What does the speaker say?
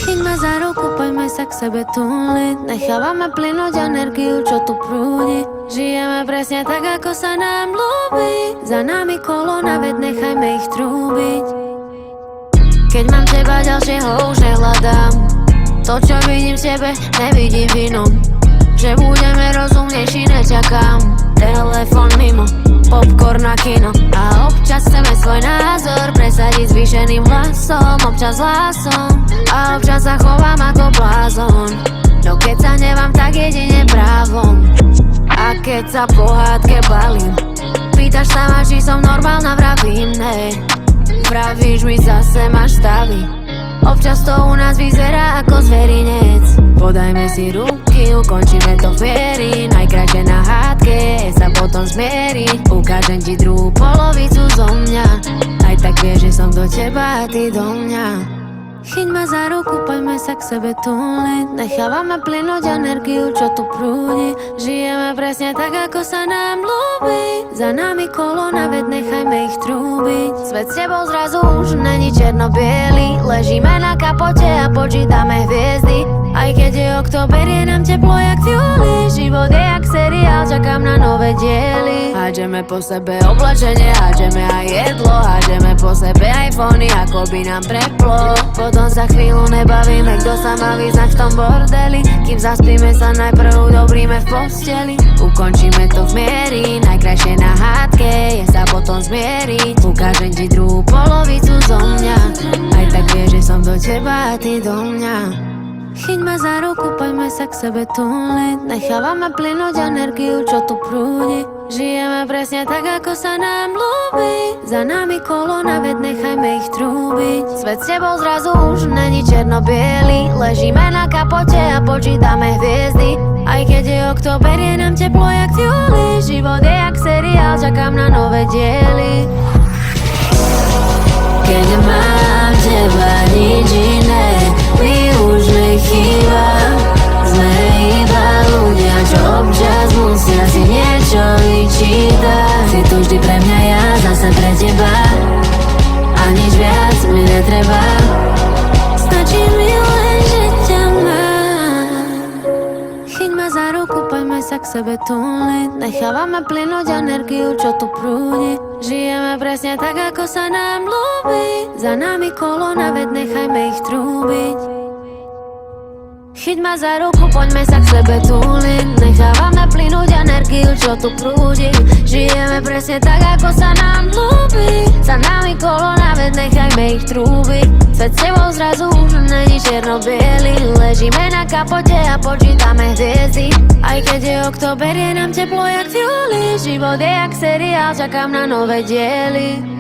Chyťme za ruku, poďme sa k sebe túliť. Nechávame plynúť energiu, čo tu prúdi. Žijeme presne tak, ako sa nám ľúbi. Za nami kolona, veď nechajme ich trúbiť. Keď mám teba, ďalšieho už nehľadám. To, čo vidím v tebe, nevidím v inom. Že budeme rozumnejší, nečakám. Telefón mimo, popcorn na kino. A občas chceme svoj názor presadiť zvýšeným hlasom, občas hlasom. A občas sa chovám ako blázon. No keď sa nemám, tak jedine právom. A keď sa po hádke balím, pýtaš sa ma, či som normálna, vravím nej. Vravíš mi, zase máš stavy. Občas to u nás vyzerá ako zverinec. Podajme si ruky, ukončíme to v miery. Najkračšie na hádke sa potom zmieriť. Ukážem ti druhú polovicu zo mňa. Aj tak vieš, že som do teba a ty do mňa. Chyť ma za ruku, poďme sa k sebe túliť. Nechávame plynúť energiu, čo tu prúdi. Žijeme presne tak, ako sa nám ľúbi. Za nami kolona, veď nechajme ich trúbiť. Svet s tebou zrazu už není černo-biely. Ležíme na kapote a počítame hviezdy. Aj keď je október, je nám teplo jak v júli. Život je jak seriál, čakám na nové diely. Hádžeme po sebe oblečenie, hádžeme aj jedlo. Hádžeme po sebe iPhony, ako by nám preplo. Potom sa chvíľu nebavíme, kto sa má vyznať v tom bordeli. Kým zaspíme sa najprv udobríme v posteli. Ukončíme to v miery, najkrajšie na hádke je sa potom zmieriť. Ukážem ti druhú polovicu zo mňa. Aj tak vieš, že som do teba a ty do mňa. Chyť ma za ruku, poďme sa k sebe túliť. Nechávame plynúť energiu, čo tu prúdi. Žijeme presne tak, ako sa nám ľúbi. Za nami kolona, veď nechajme ich trúbiť. Svet s tebou zrazu už není černo-biely. Ležíme na kapote a počítame hviezdy. Aj keď je október, je nám teplo jak v júli. Život je jak seriál, čakám na nové diely. Keď mám teba, nič iné mi už nechýba. Sme iba ľudia, čo občas musia si niečo vyčítať. Si tu vždy pre mňa, ja zase pre teba. A nič viac mi netreba. Stačí mi len, že ťa mám. Chyť ma za ruku, poďme sa k sebe túliť. Nechávame plynúť energiu, čo tu prúdi. Žijeme presne tak, ako sa nám ľúbi. Za nami kolona, veď nechajme ich trúbiť. Chyť ma za ruku, poďme sa k sebe túliť. Nechávame plynúť energiu, čo tu prúdi. Žijeme presne tak, ako sa nám ľúbi. Za nami kolona, veď nechajme ich trúbiť. Svet s tebou zrazu už není černo-biely. Ležíme na kapote a počítame hviezdy. Aj keď je október, je nám teplo jak v júli. Život je jak seriál, čakám na nové diely.